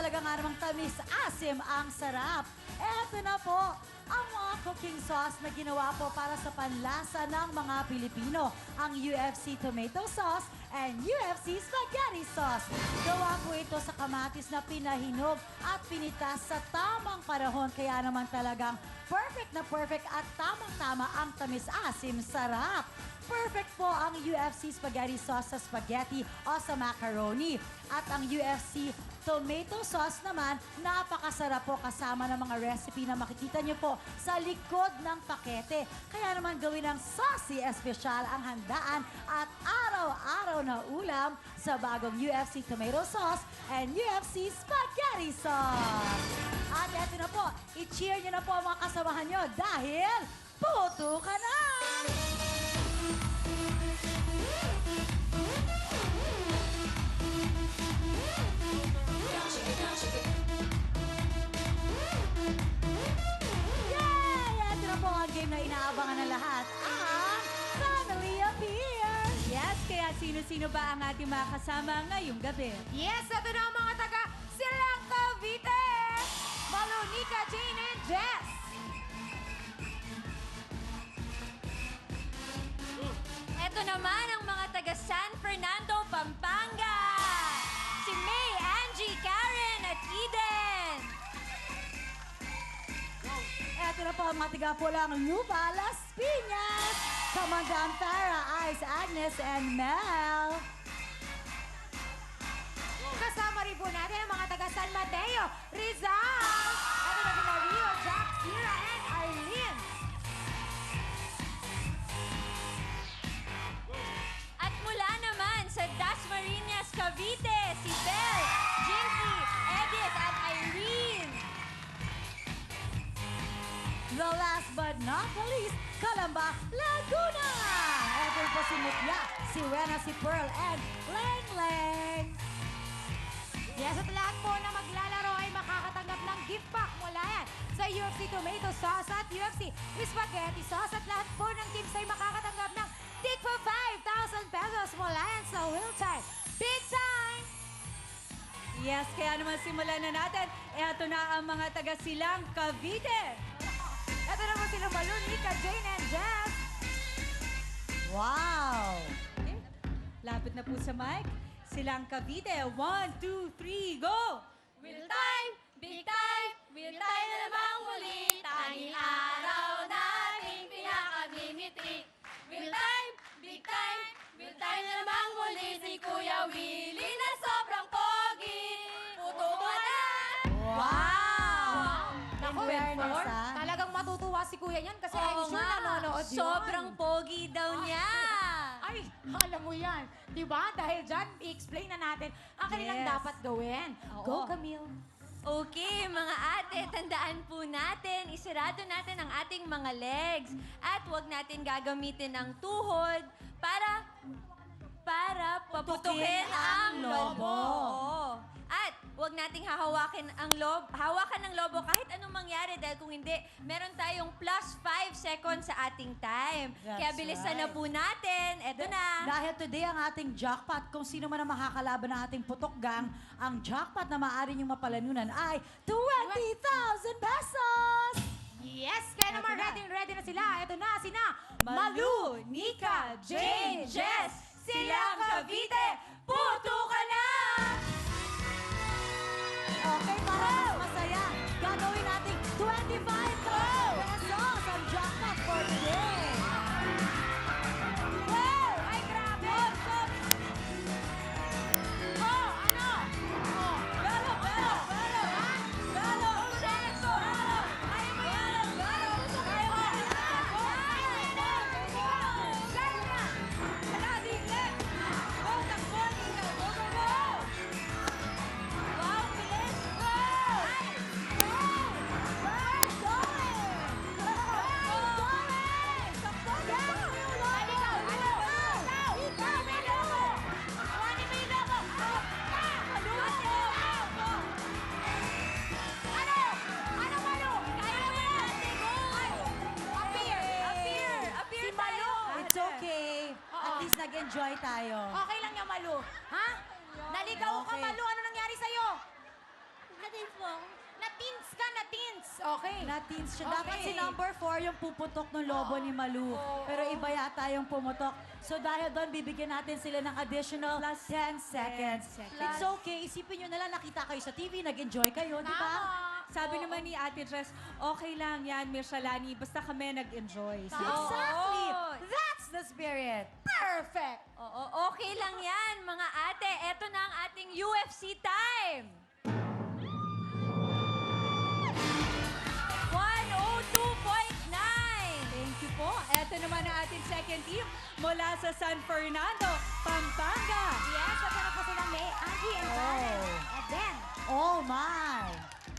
talaga nga namang tamis, asim ang sarap. Eto na po, ang mga cooking sauce na ginawa po para sa panlasa ng mga Pilipino. Ang UFC tomato sauce and UFC spaghetti sauce. Gawa po ito sa kamatis na pinahinog at pinitas sa tamang panahon. Kaya naman talagang perfect at tamang-tama ang tamis, asim, sarap. Perfect po ang UFC spaghetti sauce sa spaghetti o sa macaroni. At ang UFC tomato sauce naman, napakasarap po kasama ng mga recipe na makikita nyo po sa likod ng pakete. Kaya naman gawin ng saucy espesyal ang handaan at araw-araw na ulam sa bagong UFC tomato sauce and UFC spaghetti sauce. At eto na po, i-cheer nyo na po ang mga kasamahan nyo dahil puto ka na! Yay! Ito na po ang game na inaabangan ng lahat, ang Family Appear! Yes, kaya sino-sino ba ang ating mga kasama ngayong gabi? Yes, ito na ang mga taga Silang Cavite! Malonica, Jane, and Jess! Ito naman ang mga taga San Fernando, Pampanga! Si May, Angie, Karen, at Eden! Ito na po ang mga tiga-pulang Lupa, Las Piñas, Kamandang Tara, Ice, Agnes, and Mel. Kasama rin po natin ang mga taga San Mateo, Rizal! Ito na sila Rio, Jack, Sierra, and Arlene! At mula naman sa Dasmariñas, Cavite, si Belle, Jinky, Edith, at Irene! The last but not the least, Calamba, Laguna. Ito po si Mutya, si Rena, si Pearl, and Leng Leng. Yes, at lahat po na maglalaro ay makakatanggap ng gift pack mula yan sa UFC Tomato Sauce at UFC Spaghetti Sauce. At lahat po ng teams ay makakatanggap ng tig for 5,000 pesos mula yan sa Will Time. Big time! Yes, kaya naman simulan na natin. Ito na ang mga taga Silang Cavite! Ito na po sila Malu, Nika, Jane, and Jess. Wow! Okay. Lapit na po sa mic. Silang Cavite. 1, 2, 3, go! Will time, big time, will time na namang muli, tanging araw nating pinakamimiti. Will time, big time, will time na namang muli, si Kuya Willie na sobrang pogi. Puto ka na! Wow! Naku, In fairness, Edward, ah. talagang matutuwa si Kuya yan kasi Oo I'm sure nga. nanonood yun. Sobrang pogi daw niya. Ay, alam mo yan. Diba? Dahil dyan, i-explain na natin ang kanilang Yes. dapat gawin. Oo. Go, Camille. Okay, mga ate, tandaan po natin, isarado natin ang ating mga legs at huwag natin gagamitin ang tuhod para paputukin ang lobo. Oo. At huwag nating hahawakan ng lobo kahit anong mangyari dahil kung hindi, meron tayong plus 5 seconds sa ating time. That's Kaya bilisan na right. po natin. Eto na. Dahil today ang ating jackpot, kung sino man ang makakalaban ng ating putok gang, ang jackpot na maaari niyong mapalanunan ay 20,000 pesos! Yes, kaya naman Eto na. ready na sila. Ito na, sina Malu, Nika, Jane, Jess, Silang Cavite, puto ka na! Okay, para mas masaya, gagawin nating 25,000 pesos ang jackpot for today. Wow! Ay, grabe! Oh, ano? Oh, Galo! Sexo! Kaya mo yan! Kaya mo yan! Galo na! Wala, diglet! Go, takbo! Go, go, go! Wow, bilis! Go! It's okay. At least nag-enjoy tayo. Okay lang yan, Malu. Ha? Naligaw ka, Okay. Malu. Ano nangyari sa'yo? Na-teens po ako. Na-teens ka, na-teens. Okay. Na-teens siya. Okay. Dapat si number 4 yung puputok ng lobo ni Malu. Pero iba yata yung pumutok. So dahil doon, bibigyan natin sila ng additional 10 seconds. It's okay. Isipin nyo na lang, nakita kayo sa TV, nag-enjoy kayo, di ba? Sabi naman ni Ate Jess, okay lang yan, Miss Shalani, basta kami nag-enjoy. Exactly. Oo. That's the spirit. Perfect. Oo, okay lang yan, mga ate. Eto na ang ating UFC time. 102.9. Thank you po. Eto naman ang ating second team mula sa San Fernando, Pampanga. Yes, at na po sila May, Angie, and Karen. And then, Oh my.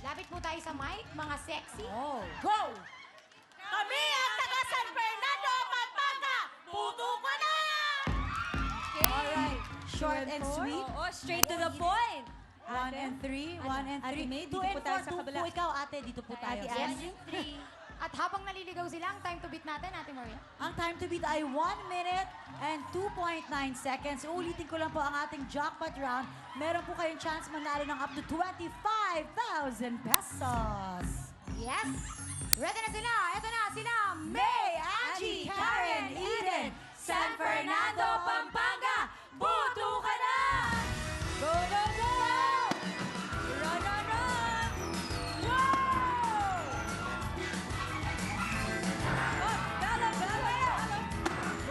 lapit po tayo sa mic, mga sexy. Oh. Go! Kami ang taga San Fernando, Pampanga! Puto ka na! Alright. Short and sweet. Oo, straight to the point. 1 and 3, 1 and 3. Ate May, 2 dito and po tayo 4, sa 2 kabila. po ikaw, ate. Dito po tayo. Ate Yes. Angie. At habang naliligaw sila, ang time to beat natin, Ate Maria. Ang time to beat ay 1 minute and 2.9 seconds. Ulitin ko lang po ang ating jackpot round. Meron po kayong chance manalo ng up to 25,000 pesos. Yes! Ready na sila! Ito na sila! May, Angie, Karen, Eden, San Fernando, Pampanga, puto ka na! Go, go, go! Run, run, run! Go! Oh, bala, bala, bala!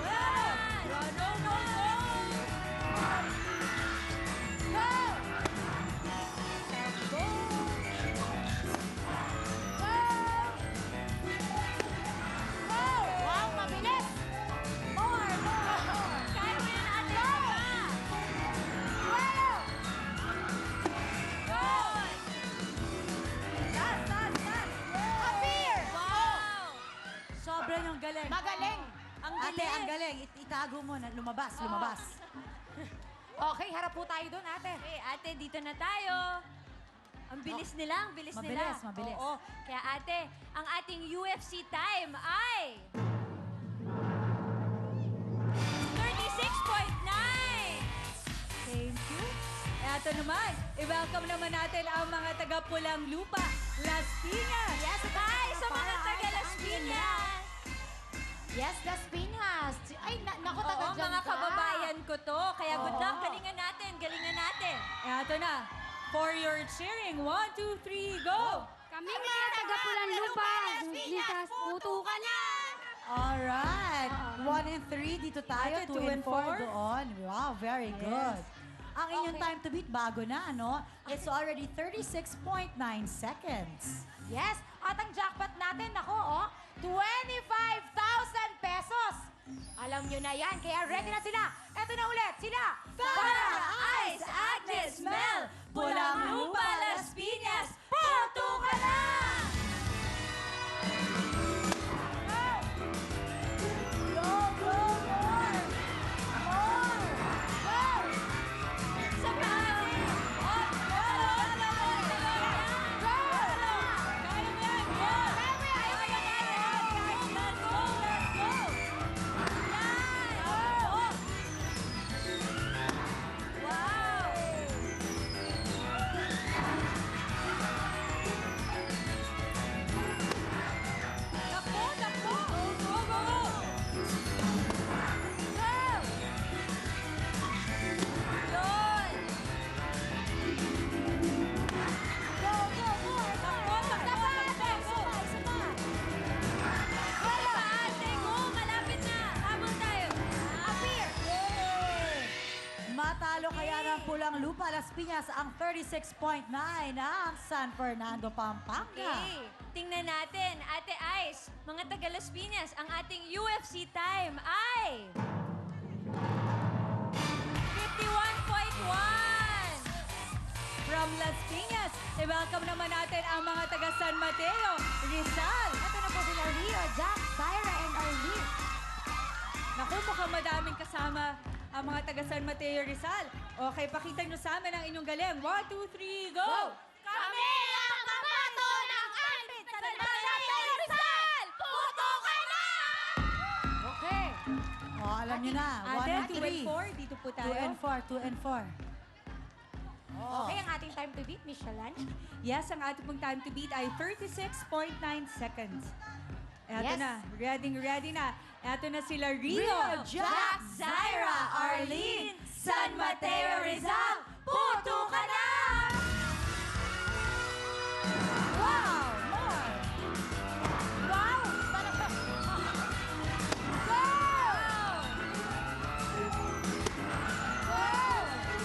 Run, run, run! Go! Go! Wow, mabilis! More, more, more! Kaya mo yan, ate. Last, last, last! Appear! Wow! Sobrang yung galing. Magaling! Ang Ate, galing. ang galing. Itago mo na. Lumabas, lumabas. Okay, harap po tayo dun, ate. Okay, ate, dito na tayo. Ang bilis nila, ang bilis nila. Mabilis, mabilis. Oo. Kaya ate, ang ating UFC time ay... 36.9! Thank you. Eto naman, i-welcome naman natin ang mga taga-Pulang Lupa, Las Piñas. Yes, ito Hi sa mga para taga kay Las Angie and Piñas! Yes, Las Piñas. Ay, naku, taga Oo, dyan mga ka. kababayan ko to. Kaya good luck, Oo. galingan natin, galingan natin. Eto na, for your cheering, 1, 2, 3, go! Kami mga taga-Pulang Lupa. Litas, puto ka na. Alright. 1 and 3 dito tayo. Ate, 2 2 and and 4 4. doon. Wow, very good. Ang inyong time to beat, bago na, ano? It's already 36.9 seconds. Yes, at ang jackpot natin, ako, oh, 25,000 pesos. Alam nyo na yan, kaya ready na sila. Eto na ulit, sila. Farah, Ice, Agnes, Mel, Pulang Lupa, Las Piñas, puto ka na! Go, go, more! More! Go! Sa pati! Oh, Go! Go! kaya mo yan! Go! Kaya mo yan! Let's go! Let's go! Yan! Oh! Wow! Takbo! Takbo! Go! Go! Go! Yun! Go, go, more! Takbo! Takbo! Takbo! Wala pa, ate! Go! Malapit na! Habol tayo! Appear! Matalo kaya ng Pulang Lupa, Las Piñas, ang 36.9 ng San Fernando, Pampanga. Okay, tingnan natin. Ate Ice, mga taga Las Piñas, ang ating UFC time ay... 51.1! From Las Piñas, i-welcome naman natin ang mga taga San Mateo, Rizal. Ito na po sila, Rio, Jack, Tyra, and Arlene. Naku, mukhang madaming kasama ang mga taga San Mateo, Rizal. Okay, pakita nyo sa amin ang inyong galing. 1, 2, 3, go! Kami ang pamato ng ambit sa Barangay Rizal. Puto ka na. Okay. Oh, alam nyo na. 1 Ate, and 2 and 3. 4, dito po 2 tayo. and 4, 2 and 4. Okay, ang ating time to beat, Miss Shalan. Yes, ang ating pong time to beat ay 36.9 seconds. Eto Yes. na, ready na. Eto na sila Rio, Rio, Jack, Zaira, Arlene, San Mateo, Rizal,